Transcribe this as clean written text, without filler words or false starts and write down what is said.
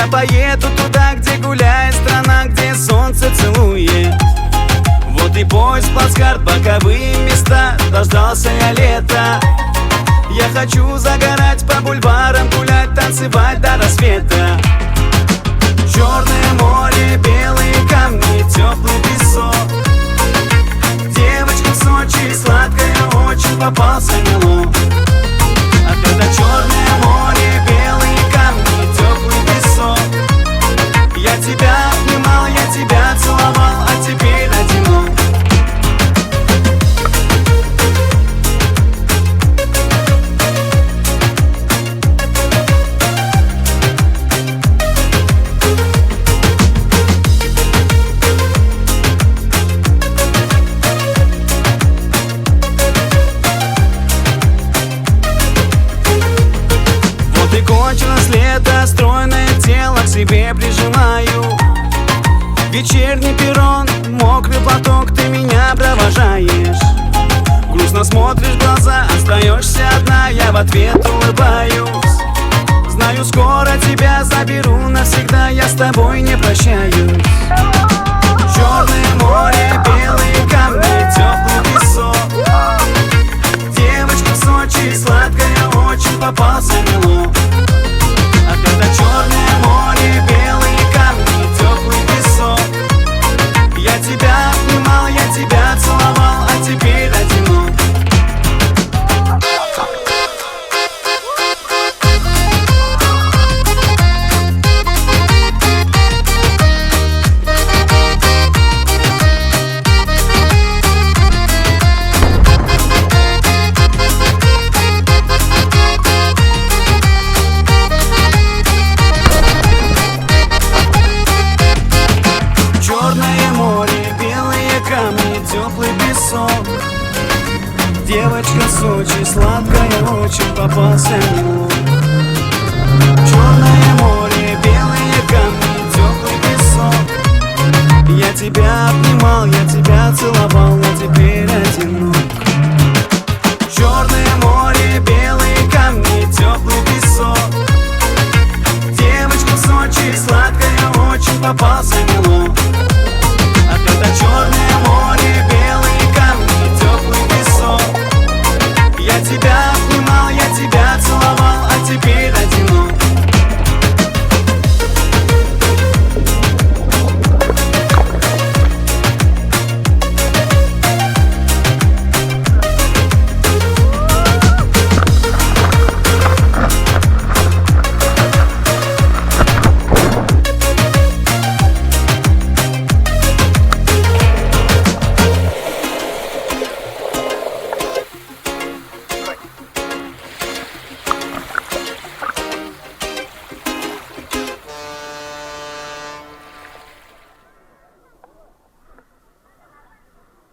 Я поеду туда, где гуляет страна, где солнце целует. Вот и поезд, плацкарт, боковые места, дождался я лета. Я хочу загорать по бульварам, гулять, танцевать до рассвета. Черное море, белые камни, теплый песок. Девочка в Сочи, сладкая очень, попался мелок. А когда черное море, белые камни, теплый песок. Я тебя обнимал, я тебя целовал, а теперь одинок. Вот и кончилось лето, стройное тело к себе прижимаю. Вечерний перрон, мокрый платок, ты меня провожаешь. Грустно смотришь в глаза, остаешься одна, я в ответ улыбаюсь. Знаю, скоро тебя заберу навсегда, я с тобой не прощаюсь. Черное море, белые камни, теплый песок. Девочка в Сочи, сладкая очень, попался мелок. А когда черное море, белые камни, теплый песок. Я тебя обнимал, я тебя целовал, а теперь одинок. Черное море, белые камни, теплый песок. Девочка в Сочи, сладкая очень, попался мелок.